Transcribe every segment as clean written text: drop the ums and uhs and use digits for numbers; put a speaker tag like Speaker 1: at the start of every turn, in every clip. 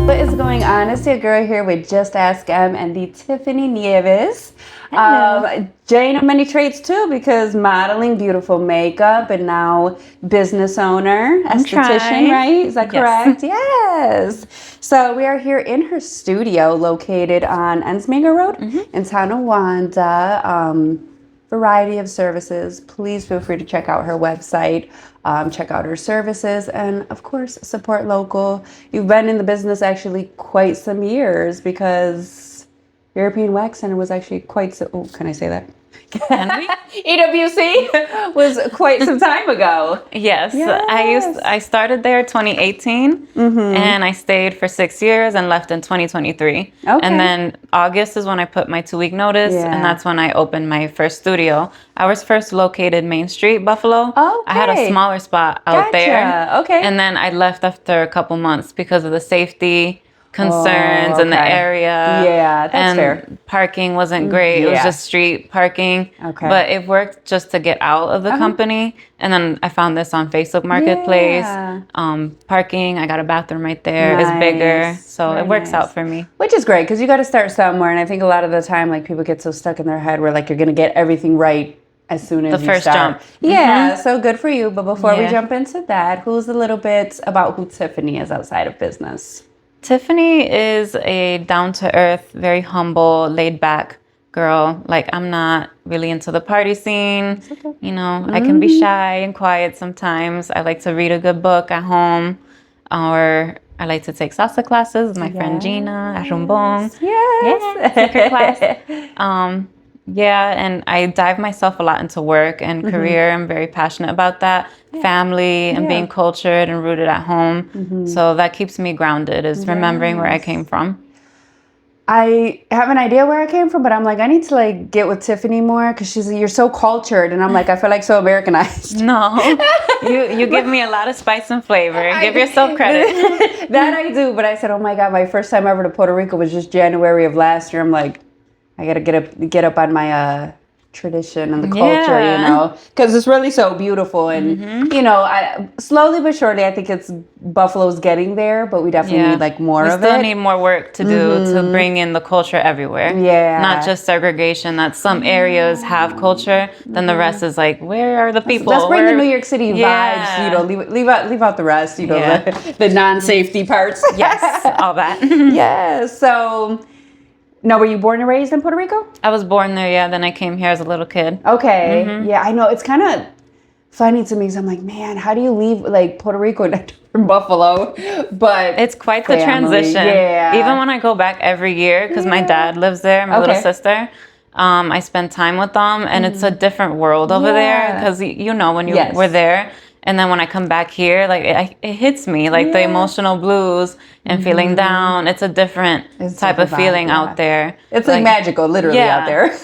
Speaker 1: What is going on? It's your girl here with Just Ask Em and the Tiffany Nieves. Jane of many trades too, because modeling, beautiful makeup, and now business owner, esthetician, right? Is that correct? Yes. So we are here in her studio located on Ensminger Road in Tonawanda. Variety of services. Please feel free to check out her website, check out her services, and of course, support local. You've been in the business actually quite some years because European Wax Center was actually quite so, oh, can I say that? EWC was quite some time ago.
Speaker 2: Yes. I started there 2018 and I stayed for 6 years and left in 2023.
Speaker 1: Okay.
Speaker 2: And then August is when I put my 2-week notice and that's when I opened my first studio. I was first located Main Street, Buffalo.
Speaker 1: Okay.
Speaker 2: I had a smaller spot out there.
Speaker 1: Okay.
Speaker 2: And then I left after a couple months because of the safety concerns in the area.
Speaker 1: Yeah, that's fair.
Speaker 2: Parking wasn't great. It was just street parking. Okay. But it worked just to get out of the company. And then I found this on Facebook Marketplace. Parking, I got a bathroom right there. It's bigger. So it works out for me.
Speaker 1: Which is great because you got to start somewhere. And I think a lot of the time, like, people get so stuck in their head where, like, you're going to get everything right as soon as
Speaker 2: the first jump.
Speaker 1: Yeah, so good for you. But before we jump into that, who's a little bit about who Tiffany is outside of business?
Speaker 2: Tiffany is a down-to-earth, very humble, laid-back girl. Like, I'm not really into the party scene. Okay. You know, I can be shy and quiet sometimes. I like to read a good book at home, or I like to take salsa classes with my friend Gina at Rumbong.
Speaker 1: Yes.
Speaker 2: Secret class. And I dive myself a lot into work and career. I'm very passionate about that. Family and being cultured and rooted at home. So that keeps me grounded, is remembering where I came from.
Speaker 1: I have an idea where I came from, but I'm like, I need to like get with Tiffany more because you're so cultured, and I'm like, I feel like so Americanized.
Speaker 2: No, you give me a lot of spice and flavor. Give yourself credit.
Speaker 1: That I do, but I said, oh my God, my first time ever to Puerto Rico was just January of last year. I'm like, I gotta get up on my tradition and the culture, you know, because it's really so beautiful. And you know, slowly but surely, I think Buffalo's getting there, but we definitely need like more of it.
Speaker 2: We still need more work to do to bring in the culture everywhere. Yeah, not just segregation. That some areas have culture, then the rest is like, where are the people?
Speaker 1: Let's bring the New York City vibes. You know, leave out the rest. You know, the non-safety parts.
Speaker 2: Yes, all that.
Speaker 1: Yeah. So. Now, were you born and raised in Puerto Rico?
Speaker 2: I was born there, yeah. Then I came here as a little kid.
Speaker 1: Okay. Yeah, I know. It's kind of funny to me because I'm like, man, how do you leave like Puerto Rico from Buffalo? But
Speaker 2: it's quite the transition. Yeah. Even when I go back every year, because my dad lives there, my little sister, I spend time with them, and it's a different world over there because, you know, when you were there. And then when I come back here, like it hits me, like the emotional blues and feeling down. It's a different type of feeling out there.
Speaker 1: It's like magical, literally out there.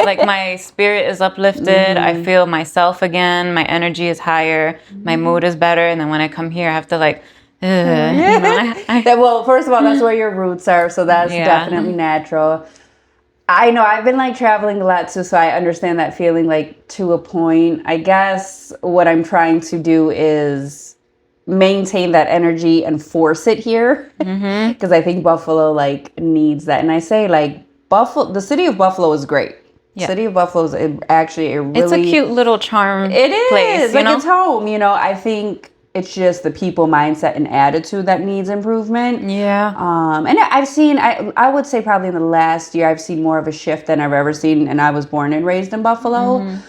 Speaker 2: Like my spirit is uplifted. I feel myself again. My energy is higher. My mood is better. And then when I come here, I have to like, you know,
Speaker 1: well, first of all, that's where your roots are. So that's definitely natural. I know I've been like traveling a lot too, so I understand that feeling like to a point. I guess what I'm trying to do is maintain that energy and force it here because I think Buffalo like needs that. And I say like Buffalo, the city of Buffalo is great. Yeah. City of Buffalo is actually a really...
Speaker 2: It's a cute little charm place.
Speaker 1: Like it's home, you know. I think it's just the people mindset and attitude that needs improvement. Yeah. And I've seen, I would say probably in the last year, I've seen more of a shift than I've ever seen. And I was born and raised in Buffalo.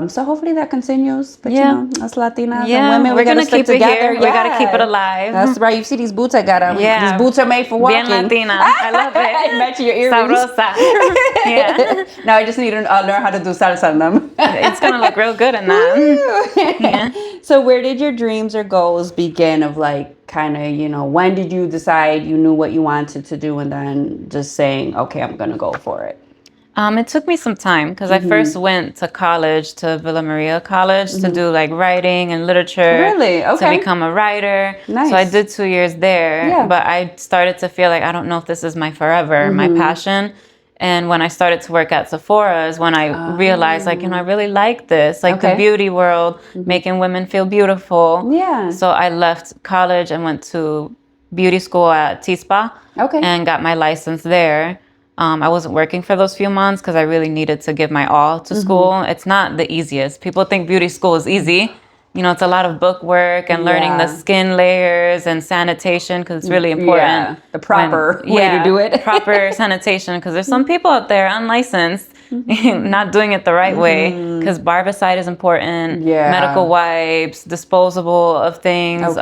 Speaker 1: So hopefully that continues. But you know, us Latinas and women, we're going to keep it together.
Speaker 2: We got to keep it alive.
Speaker 1: That's right. You see these boots I got on. Yeah. These boots are made for walking.
Speaker 2: Bien Latina. I love it.
Speaker 1: Match your earrings.
Speaker 2: Sabrosa.
Speaker 1: Now I just need to learn how to do salsa on them.
Speaker 2: It's going to look real good in that.
Speaker 1: So where did your dreams or goals begin of like kind of, you know, when did you decide you knew what you wanted to do and then just saying, okay, I'm going to go for it?
Speaker 2: It took me some time because I first went to college, to Villa Maria College, to do like writing and literature.
Speaker 1: Really? Okay.
Speaker 2: To become a writer.
Speaker 1: Nice.
Speaker 2: So I did 2 years there, but I started to feel like I don't know if this is my forever, my passion. And when I started to work at Sephora is when I realized, like, I really like this, like the beauty world, making women feel beautiful.
Speaker 1: Yeah.
Speaker 2: So I left college and went to beauty school at T-Spa and got my license there. I wasn't working for those few months because I really needed to give my all to school. It's not the easiest. People think beauty school is easy. It's a lot of book work and learning the skin layers and sanitation because it's really important.
Speaker 1: Yeah, the proper way to do it.
Speaker 2: Proper sanitation, because there's some people out there unlicensed not doing it the right way, because barbicide is important, medical wipes, disposable of things,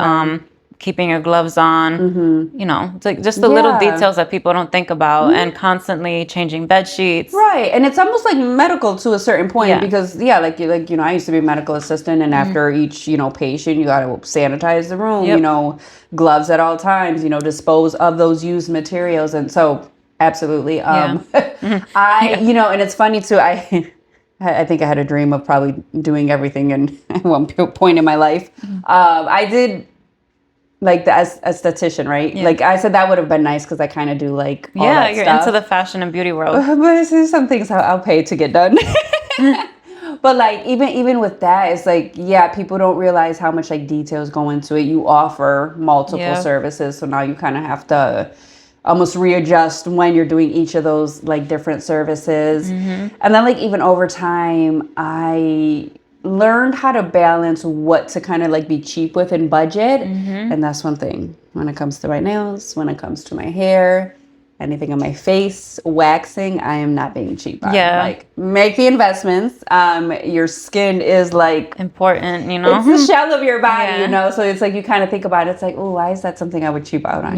Speaker 2: keeping your gloves on, it's like just the little details that people don't think about, and constantly changing bed sheets.
Speaker 1: Right, and it's almost like medical to a certain point because I used to be a medical assistant, and after each patient, you got to sanitize the room, gloves at all times, dispose of those used materials, and so absolutely, and it's funny too. I think I had a dream of probably doing everything in one point in my life. I did. Like the esthetician, right? Yeah. Like I said, that would have been nice because I kind of do like all that
Speaker 2: you're
Speaker 1: stuff.
Speaker 2: Into the fashion and beauty world.
Speaker 1: But there's some things I'll pay to get done. But like even with that, it's like people don't realize how much like details go into it. You offer multiple services, so now you kind of have to almost readjust when you're doing each of those like different services. And then like even over time, I learned how to balance what to kind of like be cheap with and budget. And that's one thing when it comes to my nails, when it comes to my hair, anything on my face, waxing, I am not being cheap on. Like make the investments. Your skin is like
Speaker 2: important,
Speaker 1: it's the shell of your body, so it's like you kind of think about it, it's like, oh, why is that something I would cheap out on?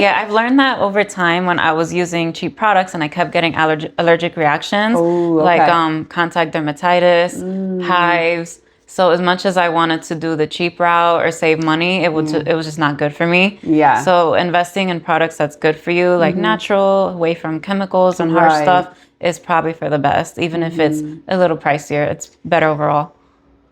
Speaker 2: I've learned that over time when I was using cheap products and I kept getting allergic reactions, like contact dermatitis, hives. So as much as I wanted to do the cheap route or save money, it was just not good for me. So investing in products that's good for you, like natural, away from chemicals and harsh stuff, is probably for the best. Even if it's a little pricier, it's better overall.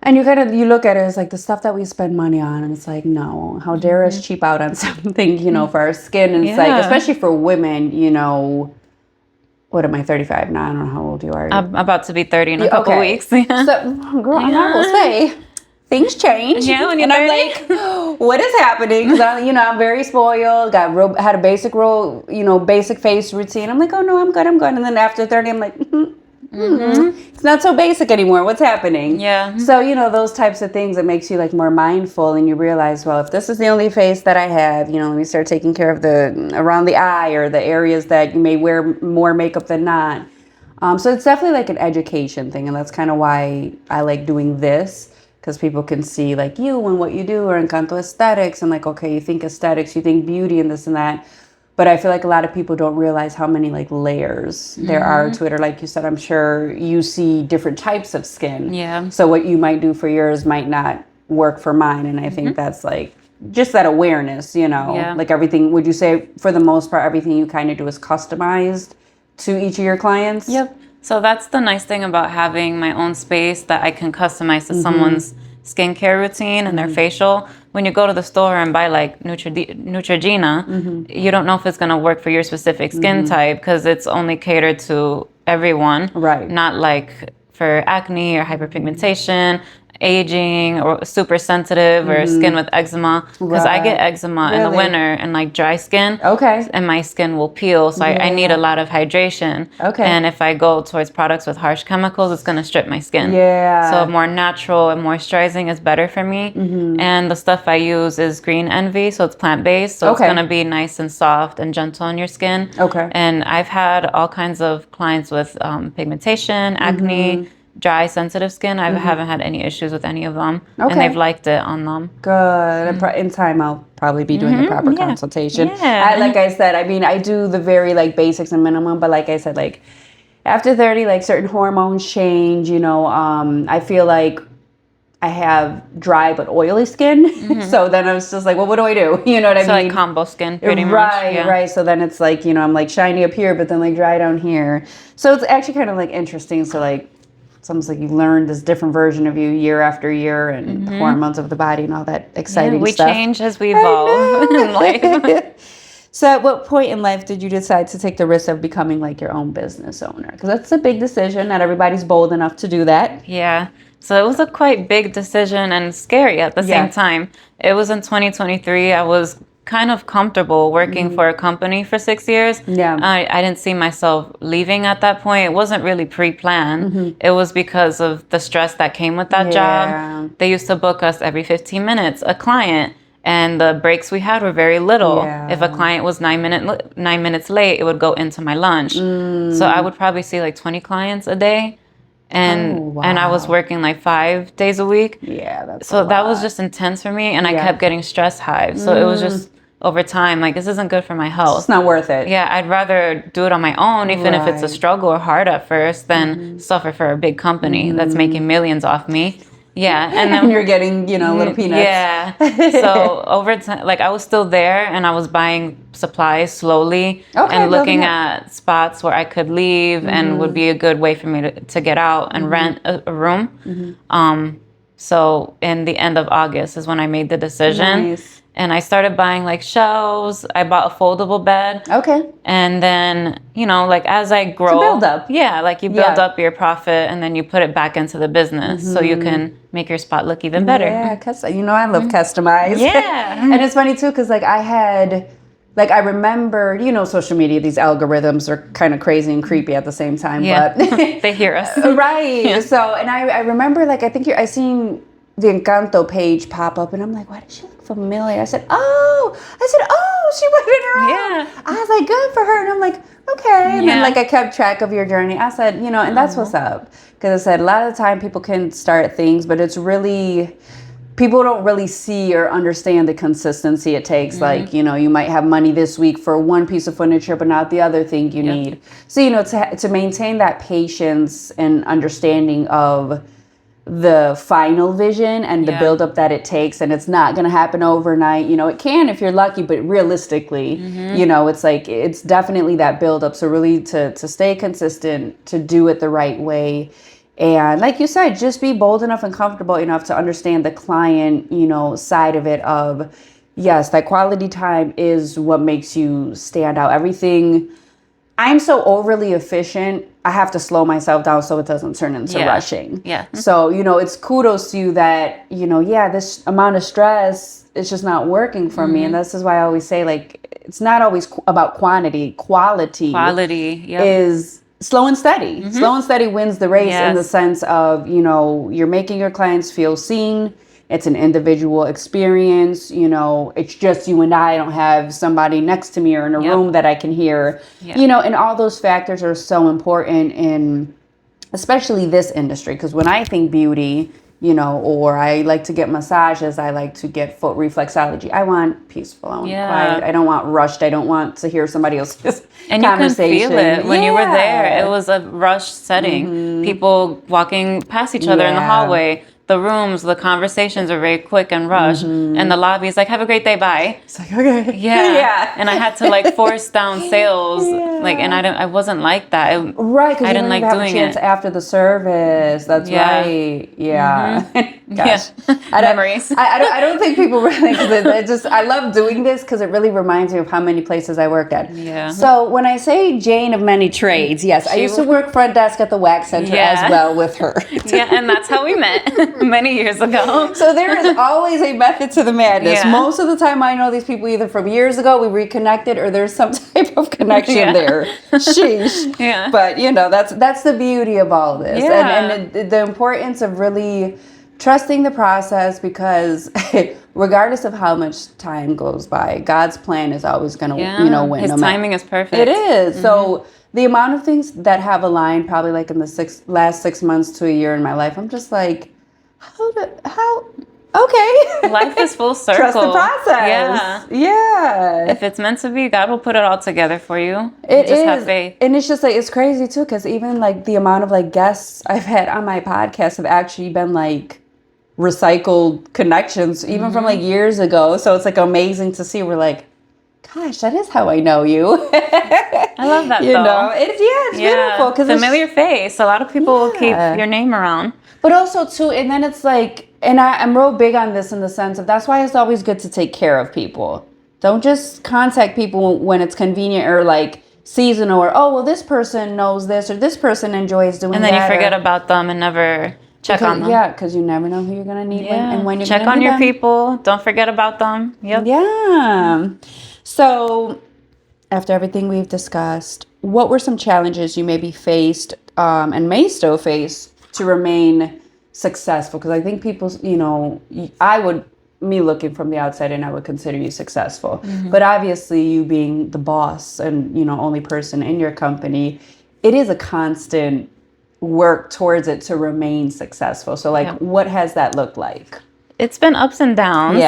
Speaker 1: And you look at it as like the stuff that we spend money on, and it's like, no, how dare us cheap out on something, for our skin. And it's like, especially for women, what am I, 35 now? I don't know how old you are.
Speaker 2: I'm about to be 30 in a couple weeks.
Speaker 1: So, girl, I will say, things change.
Speaker 2: When you're 30.
Speaker 1: I'm like, what is happening? Because I'm very spoiled. Had a basic face routine. I'm like, oh no, I'm good. And then after 30, I'm like, it's not so basic anymore. What's happening? So those types of things, it makes you like more mindful, and you realize, well, if this is the only face that I have, let me start taking care of the around the eye or the areas that you may wear more makeup than not. So it's definitely like an education thing, and that's kind of why I like doing this, because people can see like you and what you do, or Encanto Esthetics, and like, okay, you think aesthetics, you think beauty and this and that. But I feel like a lot of people don't realize how many like layers there are to it. Or like you said, I'm sure you see different types of skin. So what you might do for yours might not work for mine. And I think that's like just that awareness, like everything. Would you say for the most part, everything you kind of do is customized to each of your clients?
Speaker 2: So that's the nice thing about having my own space, that I can customize to someone's skincare routine and their facial. When you go to the store and buy like Neutrogena, you don't know if it's going to work for your specific skin type, because it's only catered to everyone. Not like for acne or hyperpigmentation, aging, or super sensitive, or skin with eczema, because I get eczema in the winter and like dry skin, and my skin will peel, so I need a lot of hydration, and if I go towards products with harsh chemicals, it's going to strip my skin. So more natural and moisturizing is better for me. And the stuff I use is green envy, so it's plant-based, so it's going to be nice and soft and gentle on your skin. And I've had all kinds of clients with pigmentation, acne, dry, sensitive skin. I haven't had any issues with any of them, and they've liked it on them.
Speaker 1: Good. In time, I'll probably be doing a proper consultation. Like I said, I mean, I do the very like basics and minimum, but like I said, like after 30, like certain hormones change. I feel like I have dry but oily skin. So then I was just like, well, what do I do? You know what I mean?
Speaker 2: So like combo skin, pretty much.
Speaker 1: Right. So then it's like, I'm like shiny up here, but then like dry down here. So it's actually kind of like interesting. So like, it's almost like you learn this different version of you year after year, and the hormones of the body and all that exciting
Speaker 2: we
Speaker 1: stuff.
Speaker 2: We change as we evolve in life.
Speaker 1: So at what point in life did you decide to take the risk of becoming like your own business owner? Because that's a big decision. Not everybody's bold enough to do that.
Speaker 2: Yeah. So it was a quite big decision and scary at the same time. It was in 2023. I was kind of comfortable working for a company for 6 years.
Speaker 1: Yeah.
Speaker 2: I didn't see myself leaving at that point. It wasn't really pre-planned. It was because of the stress that came with that job. They used to book us every 15 minutes, a client. And the breaks we had were very little.
Speaker 1: Yeah.
Speaker 2: If a client was 9 minutes late, it would go into my lunch. So I would probably see like 20 clients a day. And I was working like 5 days a week.
Speaker 1: Yeah, that's
Speaker 2: so that was just intense for me, and I kept getting stress hives. So it was just over time, like, this isn't good for my health.
Speaker 1: It's not worth it.
Speaker 2: Yeah, I'd rather do it on my own, even if it's a struggle or hard at first, than suffer for a big company that's making millions off me. Yeah, and then
Speaker 1: you're getting, little peanuts.
Speaker 2: Yeah. So over time, like, I was still there, and I was buying supplies slowly and looking at spots where I could leave and would be a good way for me to get out and rent a room. So in the end of August is when I made the decision.
Speaker 1: Nice.
Speaker 2: And I started buying like shelves. I bought a foldable bed.
Speaker 1: Okay.
Speaker 2: And then, like, as I grow,
Speaker 1: to build up.
Speaker 2: Yeah, like you build up your profit, and then you put it back into the business so you can make your spot look even better.
Speaker 1: Yeah, I love customize.
Speaker 2: Yeah.
Speaker 1: And it's funny too, because like I remember, social media, these algorithms are kind of crazy and creepy at the same time.
Speaker 2: Yeah.
Speaker 1: But
Speaker 2: they hear us.
Speaker 1: Right.
Speaker 2: Yeah.
Speaker 1: So, and I remember, like, I seen the Encanto page pop up, and I'm like, why does she look familiar? I said, oh, she went in her own.
Speaker 2: Yeah.
Speaker 1: I was like, good for her. And I'm like, okay. And then, like, I kept track of your journey. I said, and that's what's up. Because I said, a lot of the time people can start things, but it's really, people don't really see or understand the consistency it takes. Like, you might have money this week for one piece of furniture, but not the other thing you need. So, to maintain that patience and understanding of the final vision and the buildup that it takes, and it's not going to happen overnight. It can if you're lucky, but realistically, it's like, it's definitely that buildup. So really to stay consistent, to do it the right way. And like you said, just be bold enough and comfortable enough to understand the client, side of it of, yes, that quality time is what makes you stand out. Everything, I'm so overly efficient, I have to slow myself down so it doesn't turn into rushing.
Speaker 2: Yeah.
Speaker 1: So, it's kudos to you that, this amount of stress is just not working for me. And this is why I always say, like, it's not always about quantity. Quality is slow and steady. Slow and steady wins the race in the sense of, you're making your clients feel seen. It's an individual experience. It's just you and I don't have somebody next to me or in a room that I can hear. And all those factors are so important in especially this industry. Because when I think beauty, or I like to get massages, I like to get foot reflexology. I want peaceful, I want quiet. I don't want rushed. I don't want to hear somebody else's
Speaker 2: and
Speaker 1: conversation.
Speaker 2: You can feel it when you were there. It was a rushed setting. People walking past each other in the hallway. The rooms, the conversations are very quick and rushed. And the lobby is like, have a great day, bye.
Speaker 1: It's like, okay.
Speaker 2: Yeah. And I had to like force down sales. Like, and I wasn't like that.
Speaker 1: Right, because
Speaker 2: I didn't like
Speaker 1: have
Speaker 2: doing
Speaker 1: a chance
Speaker 2: it
Speaker 1: after the service. That's right. Yeah. Gosh.
Speaker 2: Memories.
Speaker 1: I don't think people really, because I love doing this because it really reminds me of how many places I worked at.
Speaker 2: Yeah.
Speaker 1: So when I say Jane of many trades, yes, I used to work front desk at the wax center as well with her.
Speaker 2: And that's how we met. Many years ago.
Speaker 1: So there is always a method to the madness. Most of the time I know these people either from years ago, we reconnected, or there's some type of connection there. Sheesh.
Speaker 2: Yeah.
Speaker 1: But that's the beauty of all this. And the importance of really trusting the process, because regardless of how much time goes by, God's plan is always going to win.
Speaker 2: His timing is perfect.
Speaker 1: It is. So the amount of things that have aligned probably like in the last 6 months to a year in my life, I'm just like, okay.
Speaker 2: Life is full circle.
Speaker 1: Trust the process. Yeah.
Speaker 2: If it's meant to be, God will put it all together for you.
Speaker 1: Just
Speaker 2: have faith.
Speaker 1: And it's just like, it's crazy too, because even like the amount of like guests I've had on my podcast have actually been like recycled connections, even from like years ago. So it's like amazing to see. We're like, gosh, that is how I know you.
Speaker 2: I love that.
Speaker 1: It's beautiful, because
Speaker 2: familiar face. A lot of people will keep your name around.
Speaker 1: But also too, and then it's like, and I'm real big on this in the sense of, that's why it's always good to take care of people. Don't just contact people when it's convenient or like seasonal or, oh, well, this person knows this or this person enjoys doing that.
Speaker 2: And then you forget about them and never check on them.
Speaker 1: Yeah, because you never know who you're going to need when you're
Speaker 2: check on your people. Don't forget about them. Yep.
Speaker 1: Yeah. So after everything we've discussed, what were some challenges you maybe faced and may still face to remain successful? Because I think people, me looking from the outside and I would consider you successful. Mm-hmm. But obviously you being the boss and, only person in your company, it is a constant work towards it to remain successful. So what has that looked like?
Speaker 2: It's been ups and downs,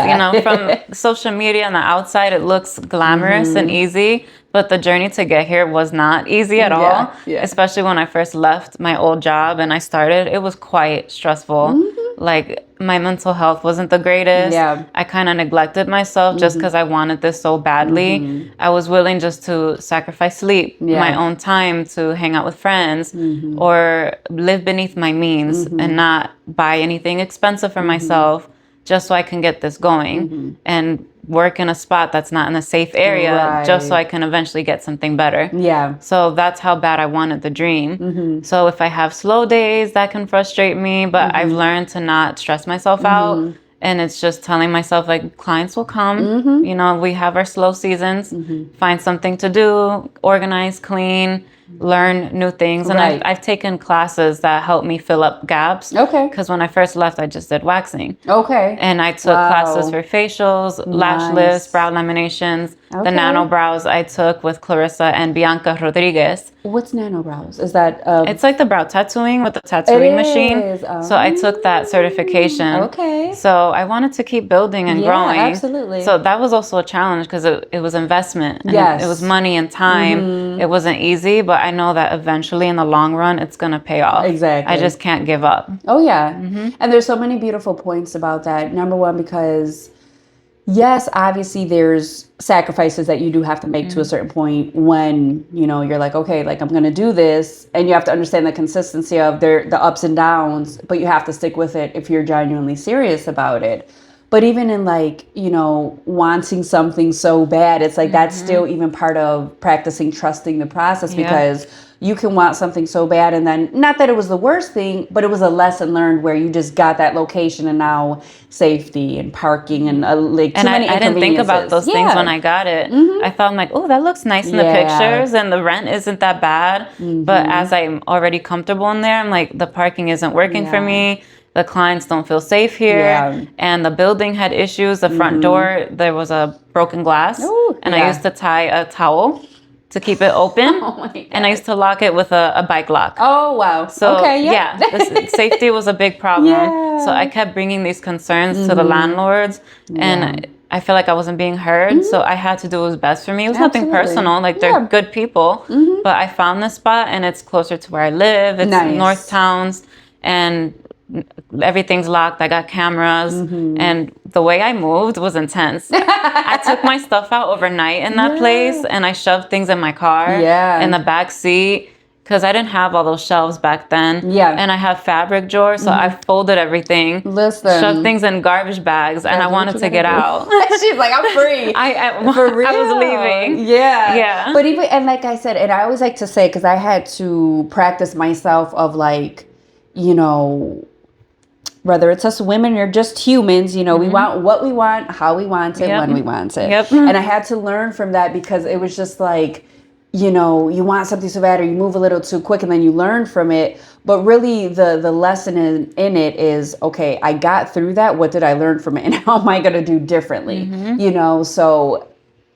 Speaker 2: from social media on the outside, it looks glamorous and easy, but the journey to get here was not easy at all, especially when I first left my old job and I started. It was quite stressful. Mm-hmm. Like, my mental health wasn't the greatest. Yeah. I kind of neglected myself just because I wanted this so badly. Mm-hmm. I was willing just to sacrifice sleep, my own time to hang out with friends or live beneath my means and not buy anything expensive for myself, just so I can get this going and work in a spot that's not in a safe area, just so I can eventually get something better. Yeah. So that's how bad I wanted the dream. Mm-hmm. So if I have slow days, that can frustrate me, but I've learned to not stress myself out. And it's just telling myself, like, clients will come. We have our slow seasons. Find something to do, organize, clean, learn new things. And I've taken classes that help me fill up gaps. Okay. Because when I first left, I just did waxing. Okay. And I took classes for facials, lash lifts, brow laminations. Okay. The nano brows I took with Clarissa and Bianca Rodriguez.
Speaker 1: What's nano brows? Is that...
Speaker 2: It's like the brow tattooing with the tattooing machine. So I took that certification. Okay. So I wanted to keep building and growing. Absolutely. So that was also a challenge because it was investment. And it was money and time. It wasn't easy, but I know that eventually in the long run, it's going to pay off. Exactly. I just can't give up.
Speaker 1: Oh, yeah. And there's so many beautiful points about that. Number one, because... yes, obviously there's sacrifices that you do have to make to a certain point when, you're like, okay, like I'm going to do this. And you have to understand the consistency of the ups and downs, but you have to stick with it if you're genuinely serious about it. But even in wanting something so bad, it's like that's still even part of practicing trusting the process because you can want something so bad and then not that it was the worst thing, but it was a lesson learned where you just got that location and now safety and parking and too many
Speaker 2: I didn't think about those things when I got it. I thought, I'm like, oh, that looks nice in the pictures and the rent isn't that bad. But as I'm already comfortable in there, I'm like, the parking isn't working for me. The clients don't feel safe here. And the building had issues. The front door, there was a broken glass. And I used to tie a towel to keep it open. Oh my God. And I used to lock it with a bike lock. Oh, wow. So, the safety was a big problem. So I kept bringing these concerns to the landlords. And I feel like I wasn't being heard. So I had to do what was best for me. It was nothing personal. Like, they're good people. But I found this spot, and it's closer to where I live. It's North Towns. And everything's locked. I got cameras. And the way I moved was intense. I took my stuff out overnight in that place, and I shoved things in my car in the back seat because I didn't have all those shelves back then. And I have fabric drawers, so I folded everything. Shoved things in garbage bags, and I wanted to get out.
Speaker 1: She's like, I'm free.
Speaker 2: For real. I was leaving. Yeah.
Speaker 1: But even, and like I said, and I always like to say, because I had to practice myself of like, whether it's us women or just humans, we want what we want, how we want it, when we want it. And I had to learn from that because it was just like, you want something so bad or you move a little too quick and then you learn from it. But really the lesson in it is, okay, I got through that. What did I learn from it? And how am I going to do differently? So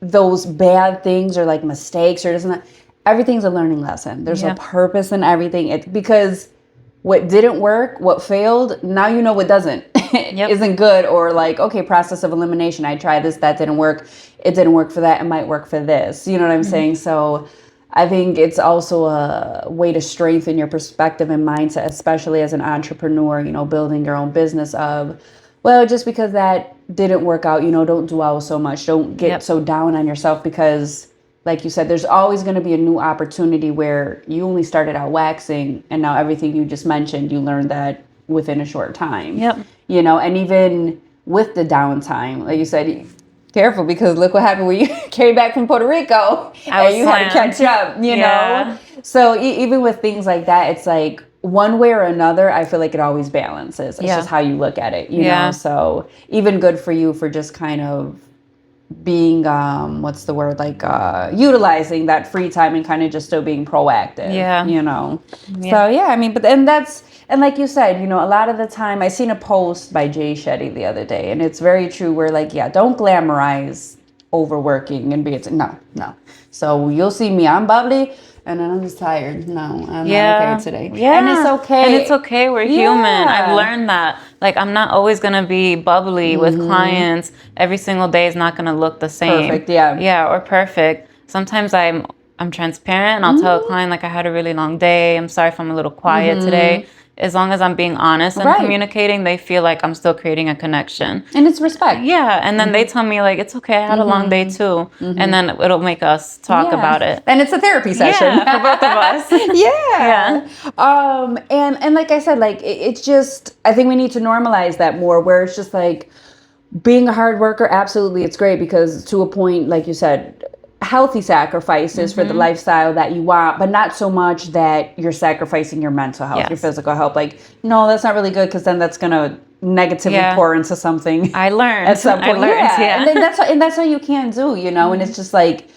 Speaker 1: those bad things or like mistakes or everything's a learning lesson. There's a purpose in everything. Because what didn't work, what failed, now you know what doesn't, isn't good, or like, okay, process of elimination. I tried this, that didn't work. It didn't work for that. It might work for this. You know what I'm saying? So I think it's also a way to strengthen your perspective and mindset, especially as an entrepreneur, building your own business of, well, just because that didn't work out, don't dwell so much. Don't get so down on yourself because, like you said, there's always going to be a new opportunity where you only started out waxing and now everything you just mentioned, you learned that within a short time. And even with the downtime, like you said, Careful, because look what happened when you came back from Puerto Rico and you had to catch up, you know? So even with things like that, it's like one way or another, I feel like it always balances. It's just how you look at it, you know? So even good for you for just kind of being, what's the word? Like, utilizing that free time and kind of just still being proactive, you know? So yeah, I mean, and like you said, you know, a lot of the time, I seen a post by Jay Shetty the other day, and it's very true. Where like, don't glamorize overworking and no. So you'll see me, I'm bubbly, and then I'm just tired. No, I'm not okay today. Yeah, and it's okay.
Speaker 2: And it's okay. We're human. I've learned that. Like, I'm not always gonna be bubbly with clients. Every single day is not gonna look the same.
Speaker 1: Perfect. Yeah,
Speaker 2: or perfect. Sometimes I'm transparent, and I'll tell a client, like, I had a really long day. I'm sorry if I'm a little quiet today. As long as I'm being honest and communicating, they feel like I'm still creating a connection.
Speaker 1: And it's respect.
Speaker 2: Yeah. And then they tell me, like, it's okay, I had a long day too. And then it'll make us talk about it.
Speaker 1: And it's a therapy session.
Speaker 2: For both of us.
Speaker 1: And like I said, like, it's just, I think we need to normalize that more, where it's just like, being a hard worker, absolutely, it's great, because to a point, like you said, healthy sacrifices for the lifestyle that you want, but not so much that you're sacrificing your mental health, your physical health. Like, no, that's not really good, because then that's gonna negatively pour into something.
Speaker 2: I learned
Speaker 1: at some point. And then that's what you can't do, you know. And it's just like,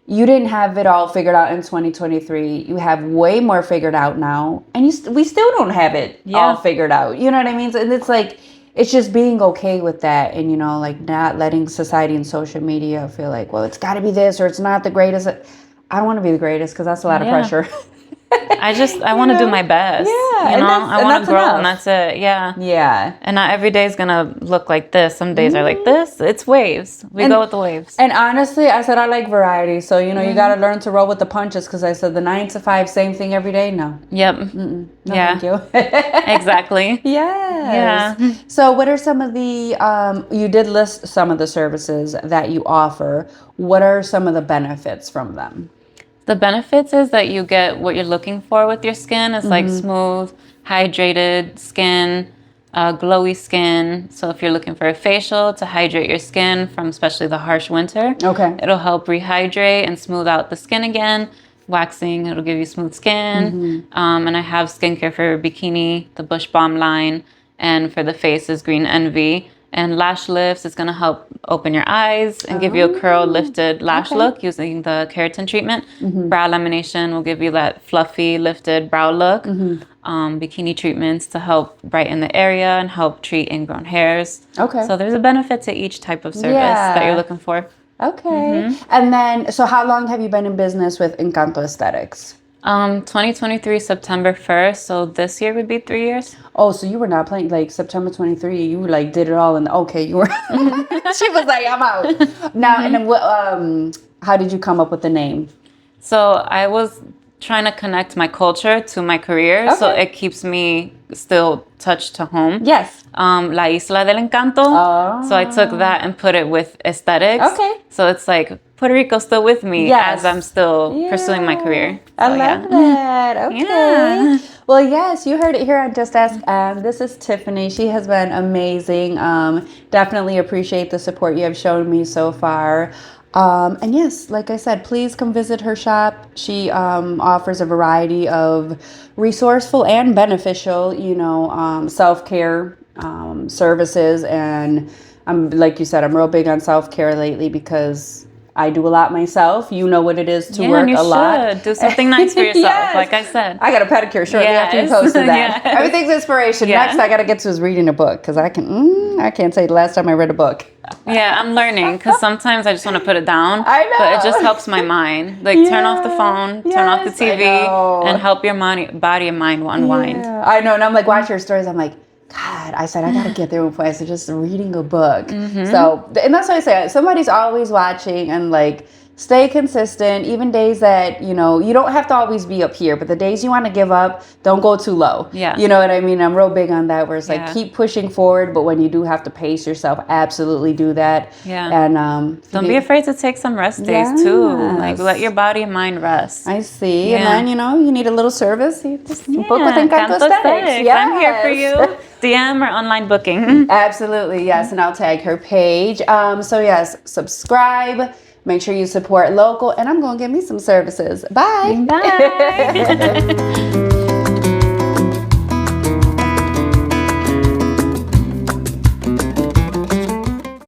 Speaker 1: you didn't have it all figured out in 2023. You have way more figured out now, and we still don't have it all figured out. You know what I mean? And it's like, it's just being okay with that, and, you know, like, not letting society and social media feel like, well, it's got to be this, or it's not the greatest. I don't want to be the greatest, because that's a lot of pressure.
Speaker 2: I want to do my best. Yeah. You know, I want to grow, enough. And that's it. Yeah.
Speaker 1: Yeah.
Speaker 2: And not every day is going to look like this. Some days are like this. It's waves. We go with the waves.
Speaker 1: And honestly, I said I like variety. So, you know, you got to learn to roll with the punches, because I said the 9 to 5, same thing every day. No.
Speaker 2: Yep.
Speaker 1: No, thank you.
Speaker 2: Exactly.
Speaker 1: Yes. Yeah. So what are some of the, you did list some of the services that you offer. What are some of the benefits from them?
Speaker 2: The benefits is that you get what you're looking for with your skin. It's like smooth, hydrated skin, glowy skin. So if you're looking for a facial to hydrate your skin from especially the harsh winter, it'll help rehydrate and smooth out the skin again. Waxing, it'll give you smooth skin. And I have skincare for bikini, the Bush Balm line, and for the face is Green Envy. And lash lifts, it's going to help open your eyes and give you a curl lifted lash look using the keratin treatment. Brow lamination will give you that fluffy lifted brow look. Bikini treatments to help brighten the area and help treat ingrown hairs. So there's a benefit to each type of service that you're looking for.
Speaker 1: And then, so how long have you been in business with Encanto Esthetics?
Speaker 2: 2023, September 1st. So this year would be 3 years.
Speaker 1: Oh, so you were not playing, like, September 23, you were like, did it all, and you were, she was like, I'm out. Now, and then what, how did you come up with the name?
Speaker 2: So I was trying to connect my culture to my career, so it keeps me still touched to home.
Speaker 1: Yes.
Speaker 2: La Isla del Encanto. So I took that and put it with aesthetics. So it's like Puerto Rico still with me as I'm still pursuing my career. So,
Speaker 1: I love that. Well, yes, you heard it here on Just Ask. This is Tiffany. She has been amazing. Definitely appreciate the support you have shown me so far. And yes, like I said, please come visit her shop. She offers a variety of resourceful and beneficial, you know, self-care services. And I'm, like you said, I'm real big on self-care lately, because I do a lot myself. You know what it is to work a lot.
Speaker 2: Should. Do something nice for yourself, like I said.
Speaker 1: I got a pedicure shortly after you posted that. Everything's inspiration. Next, I got to get to is reading a book, because I can't say the last time I read a book.
Speaker 2: Yeah, I'm learning, because sometimes I just want to put it down.
Speaker 1: I know.
Speaker 2: But it just helps my mind. Like, turn off the phone, turn off the TV, and help your body and mind unwind.
Speaker 1: Yeah, I know. And I'm like, watch your stories. I'm like, God, I said, I got to get there before I said just reading a book. So, and that's what I say. Somebody's always watching, and like, stay consistent. Even days that, you know, you don't have to always be up here, but the days you want to give up, don't go too low. You know what I mean? I'm real big on that, where it's like, keep pushing forward, but when you do have to pace yourself, absolutely do that. And
Speaker 2: don't be afraid to take some rest days too. Like, let your body and mind rest.
Speaker 1: I see. And then, you know, you need a little service, you just book with Encanto Esthetics.
Speaker 2: I'm here for you. DM or online booking.
Speaker 1: Absolutely, yes. And I'll tag her page. So yes, subscribe. Make sure you support local. And I'm going to get me some services. Bye.
Speaker 2: Bye.